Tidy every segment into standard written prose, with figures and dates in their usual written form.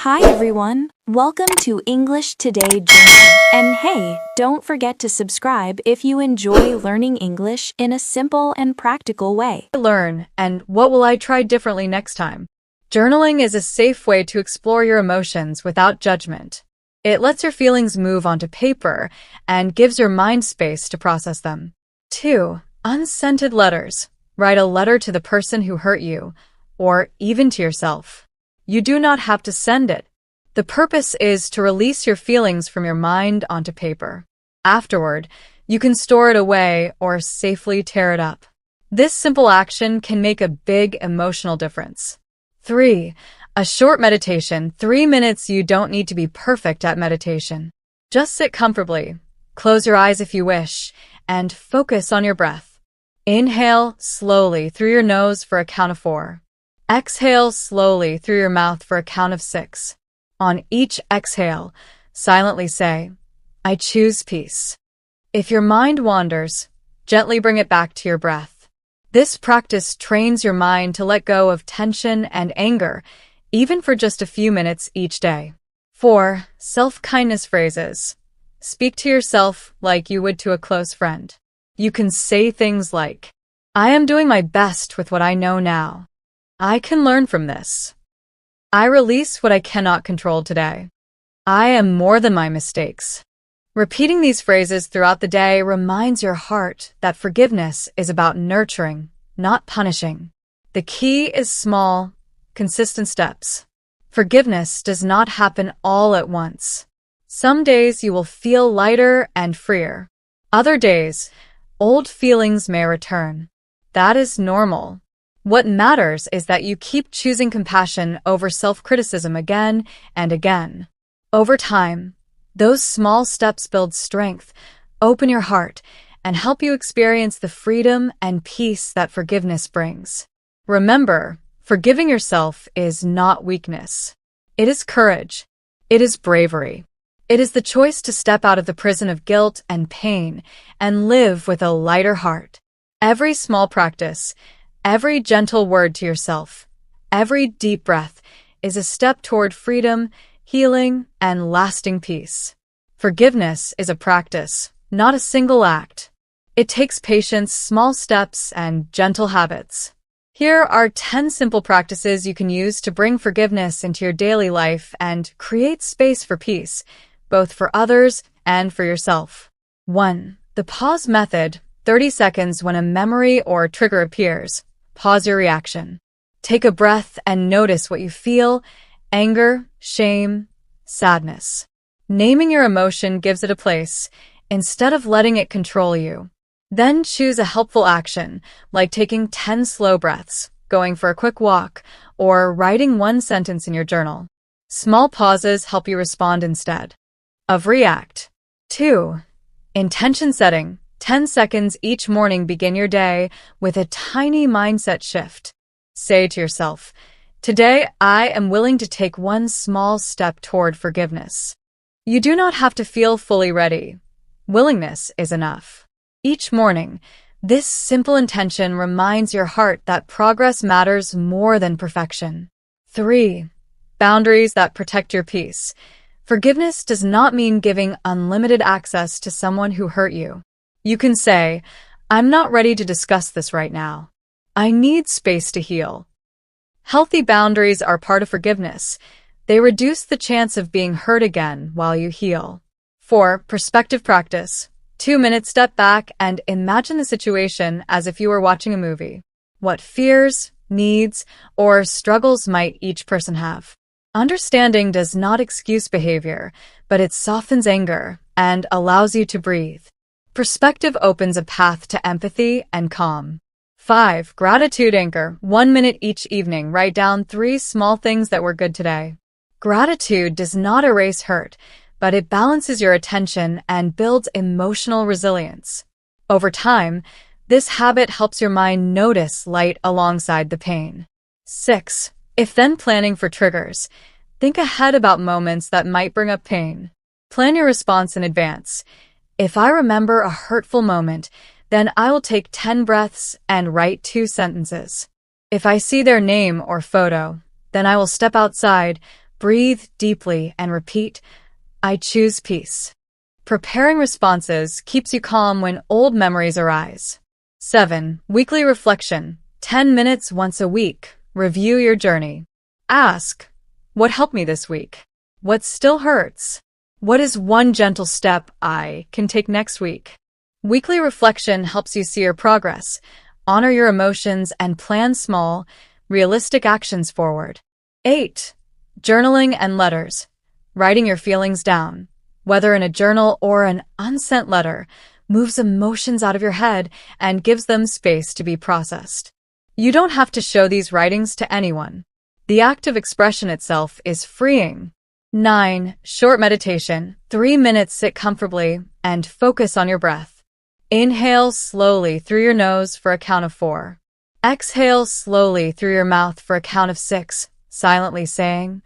Hi everyone, welcome to English Today Journal. And hey, don't forget to subscribe if you enjoy learning English in a simple and practical way. Learn, and what will I try differently next time? Journaling is a safe way to explore your emotions without judgment. It lets your feelings move onto paper and gives your mind space to process them. 2. Unscented letters. Write a letter to the person who hurt you, or even to yourself. You do not have to send it. The purpose is to release your feelings from your mind onto paper. Afterward, you can store it away or safely tear it up. This simple action can make a big emotional difference. 3. A short meditation. 3 minutes. You don't need to be perfect at meditation. Just sit comfortably, close your eyes if you wish, and focus on your breath. Inhale slowly through your nose for a count of 4. Exhale slowly through your mouth for a count of 6. On each exhale, silently say, "I choose peace." If your mind wanders, gently bring it back to your breath. This practice trains your mind to let go of tension and anger, even for just a few minutes each day. 4. Self-kindness phrases. Speak to yourself like you would to a close friend. You can say things like, "I am doing my best with what I know now. I can learn from this. I release what I cannot control today. I am more than my mistakes." Repeating these phrases throughout the day reminds your heart that forgiveness is about nurturing, not punishing. The key is small, consistent steps. Forgiveness does not happen all at once. Some days you will feel lighter and freer. Other days, old feelings may return. That is normal. What matters is that you keep choosing compassion over self-criticism again and again. Over time, those small steps build strength, open your heart, and help you experience the freedom and peace that forgiveness brings. Remember, forgiving yourself is not weakness. It is courage. It is bravery. It is the choice to step out of the prison of guilt and pain and live with a lighter heart. Every small practice, every gentle word to yourself, every deep breath is a step toward freedom, healing, and lasting peace. Forgiveness is a practice, not a single act. It takes patience, small steps, and gentle habits. Here are 10 simple practices you can use to bring forgiveness into your daily life and create space for peace, both for others and for yourself. 1. The pause method. 30 seconds when a memory or trigger appears. Pause your reaction. Take a breath and notice what you feel: anger, shame, sadness. Naming your emotion gives it a place, instead of letting it control you. Then choose a helpful action, like taking 10 slow breaths, going for a quick walk, or writing one sentence in your journal. Small pauses help you respond instead of react. 2. Intention setting. 10 seconds each morning. Begin your day with a tiny mindset shift. Say to yourself, "Today I am willing to take one small step toward forgiveness." You do not have to feel fully ready. Willingness is enough. Each morning, this simple intention reminds your heart that progress matters more than perfection. 3. Boundaries that protect your peace. Forgiveness does not mean giving unlimited access to someone who hurt you. You can say, "I'm not ready to discuss this right now. I need space to heal." Healthy boundaries are part of forgiveness. They reduce the chance of being hurt again while you heal. 4. Perspective practice. 2 minutes. Step back and imagine the situation as if you were watching a movie. What fears, needs, or struggles might each person have? Understanding does not excuse behavior, but it softens anger and allows you to breathe. Perspective opens a path to empathy and calm. 5. Gratitude anchor. 1 minute each evening. Write down 3 small things that were good today. Gratitude does not erase hurt, but it balances your attention and builds emotional resilience. Over time, this habit helps your mind notice light alongside the pain. 6. If then planning for triggers. Think ahead about moments that might bring up pain. Plan your response in advance. If I remember a hurtful moment, then I will take 10 breaths and write 2 sentences. If I see their name or photo, then I will step outside, Breathe deeply and repeat, I choose peace. Preparing responses keeps you calm when old memories arise. 7. Weekly reflection. 10 minutes once a week. Review your journey. Ask, what helped me this week? What still hurts? What is one gentle step I can take next week? Weekly reflection helps you see your progress, honor your emotions, and plan small, realistic actions forward. 8. Journaling and letters. Writing your feelings down, whether in a journal or an unsent letter, moves emotions out of your head and gives them space to be processed. You don't have to show these writings to anyone. The act of expression itself is freeing. 9. Short meditation. 3 minutes, sit comfortably and focus on your breath. Inhale slowly through your nose for a count of 4. Exhale slowly through your mouth for a count of 6, silently saying,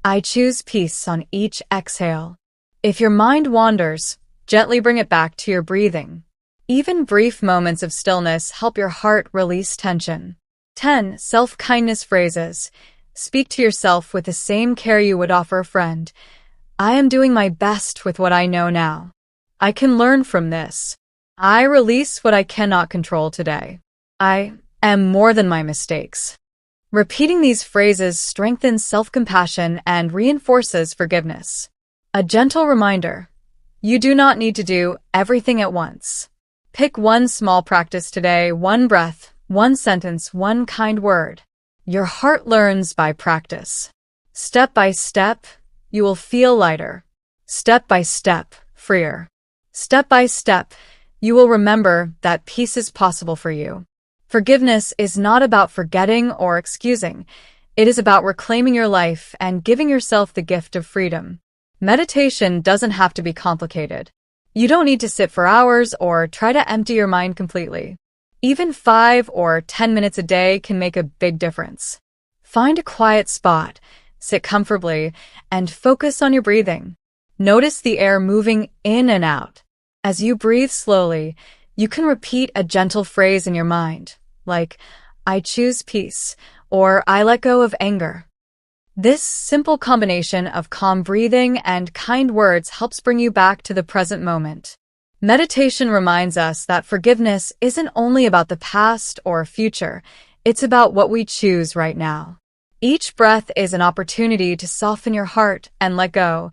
I choose peace on each exhale. If your mind wanders, gently bring it back to your breathing. Even brief moments of stillness help your heart release tension. 10. Self-kindness phrases. Speak to yourself with the same care you would offer a friend. I am doing my best with what I know now. I can learn from this. I release what I cannot control today. I am more than my mistakes. Repeating these phrases strengthens self-compassion and reinforces forgiveness. A gentle reminder. You do not need to do everything at once. Pick one small practice today, one breath, one sentence, one kind word. Your heart learns by practice. Step by step, you will feel lighter. Step by step, freer. Step by step, you will remember that peace is possible for you. Forgiveness is not about forgetting or excusing. It is about reclaiming your life and giving yourself the gift of freedom. Meditation doesn't have to be complicated. You don't need to sit for hours or try to empty your mind completely. Even 5 or 10 minutes a day can make a big difference. Find a quiet spot, sit comfortably, and focus on your breathing. Notice the air moving in and out. As you breathe slowly, you can repeat a gentle phrase in your mind, like, I choose peace, or I let go of anger. This simple combination of calm breathing and kind words helps bring you back to the present moment. Meditation reminds us that forgiveness isn't only about the past or future, it's about what we choose right now. Each breath is an opportunity to soften your heart and let go,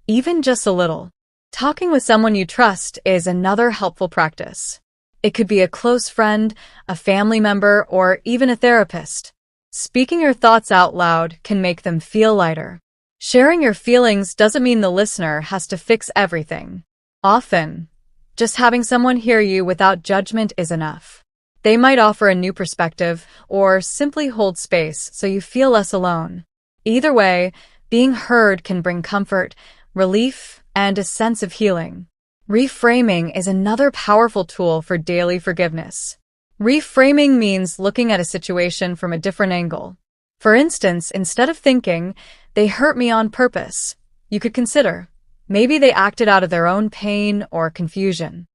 even just a little. Talking with someone you trust is another helpful practice. It could be a close friend, a family member, or even a therapist. Speaking your thoughts out loud can make them feel lighter. Sharing your feelings doesn't mean the listener has to fix everything. Often, just having someone hear you without judgment is enough. They might offer a new perspective or simply hold space so you feel less alone. Either way, being heard can bring comfort, relief, and a sense of healing. Reframing is another powerful tool for daily forgiveness. Reframing means looking at a situation from a different angle. For instance, instead of thinking, they hurt me on purpose, you could consider, maybe they acted out of their own pain or confusion.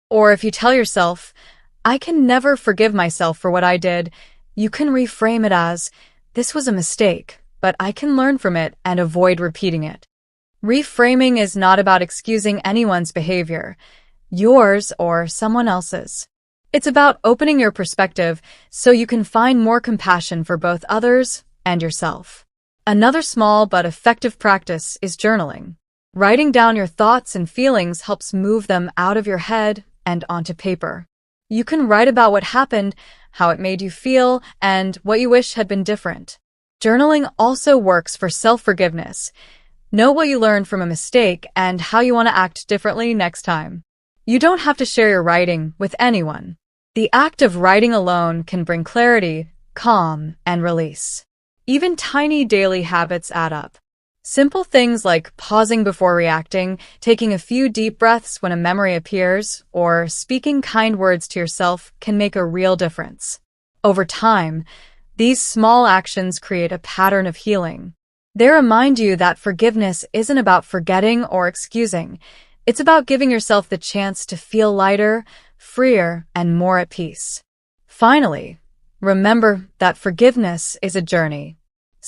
Or if you tell yourself, I can never forgive myself for what I did, you can reframe it as, this was a mistake, but I can learn from it and avoid repeating it. Reframing is not about excusing anyone's behavior, yours or someone else's. It's about opening your perspective so you can find more compassion for both others and yourself. Another small but effective practice is journaling. Writing down your thoughts and feelings helps move them out of your head and onto paper. You can write about what happened, how it made you feel, and what you wish had been different. Journaling also works for self-forgiveness. Know what you learned from a mistake and how you want to act differently next time. You don't have to share your writing with anyone. The act of writing alone can bring clarity, calm, and release. Even tiny daily habits add up. Simple things like pausing before reacting, taking a few deep breaths when a memory appears, or speaking kind words to yourself can make a real difference. Over time, these small actions create a pattern of healing. They remind you that forgiveness isn't about forgetting or excusing. It's about giving yourself the chance to feel lighter, freer, and more at peace. Finally, remember that forgiveness is a journey.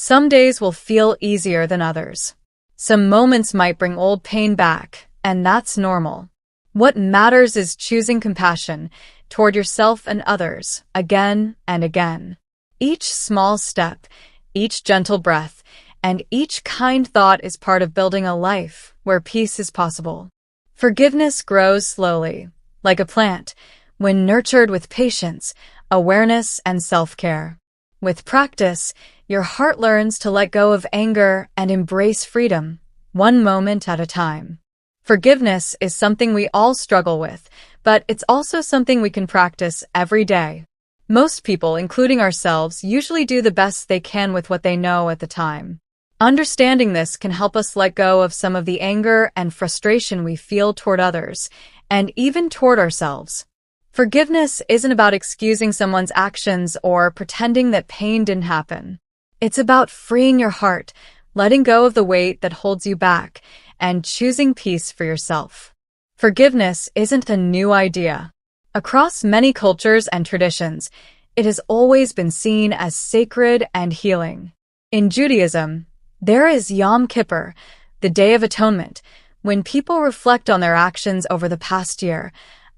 Some days will feel easier than others. Some moments might bring old pain back, and that's normal. What matters is choosing compassion toward yourself and others again and again. Each small step, each gentle breath, and each kind thought is part of building a life where peace is possible. Forgiveness grows slowly, like a plant, when nurtured with patience, awareness, and self-care. With practice, your heart learns to let go of anger and embrace freedom, one moment at a time. Forgiveness is something we all struggle with, but it's also something we can practice every day. Most people, including ourselves, usually do the best they can with what they know at the time. Understanding this can help us let go of some of the anger and frustration we feel toward others, and even toward ourselves. Forgiveness isn't about excusing someone's actions or pretending that pain didn't happen. It's about freeing your heart, letting go of the weight that holds you back, and choosing peace for yourself. Forgiveness isn't a new idea. Across many cultures and traditions, it has always been seen as sacred and healing. In Judaism, there is Yom Kippur, the Day of Atonement, when people reflect on their actions over the past year,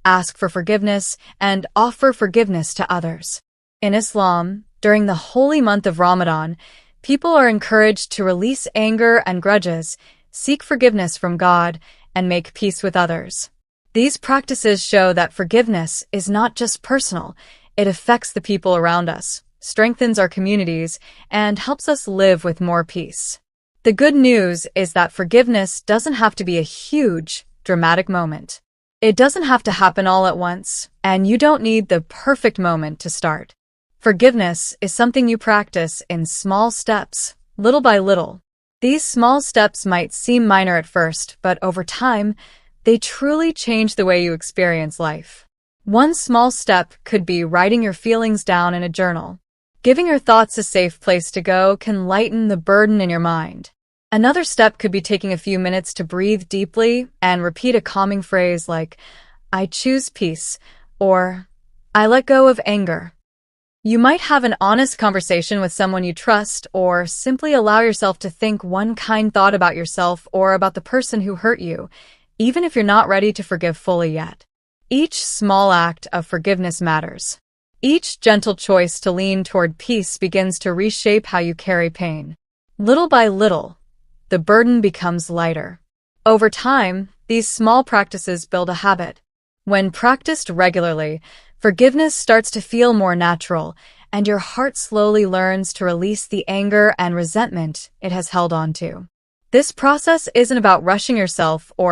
ask for forgiveness, and offer forgiveness to others. In Islam, during the holy month of Ramadan, people are encouraged to release anger and grudges, seek forgiveness from God, and make peace with others. These practices show that forgiveness is not just personal, it affects the people around us, strengthens our communities, and helps us live with more peace. The good news is that forgiveness doesn't have to be a huge, dramatic moment. It doesn't have to happen all at once, and you don't need the perfect moment to start. Forgiveness is something you practice in small steps, little by little. These small steps might seem minor at first, but over time, they truly change the way you experience life. One small step could be writing your feelings down in a journal. Giving your thoughts a safe place to go can lighten the burden in your mind. Another step could be taking a few minutes to breathe deeply and repeat a calming phrase like, "I choose peace," or "I let go of anger." You might have an honest conversation with someone you trust, or simply allow yourself to think one kind thought about yourself or about the person who hurt you, even if you're not ready to forgive fully yet. Each small act of forgiveness matters. Each gentle choice to lean toward peace begins to reshape how you carry pain. Little by little, the burden becomes lighter. Over time, these small practices build a habit. When practiced regularly, forgiveness starts to feel more natural, and your heart slowly learns to release the anger and resentment it has held on to. This process isn't about rushing yourself or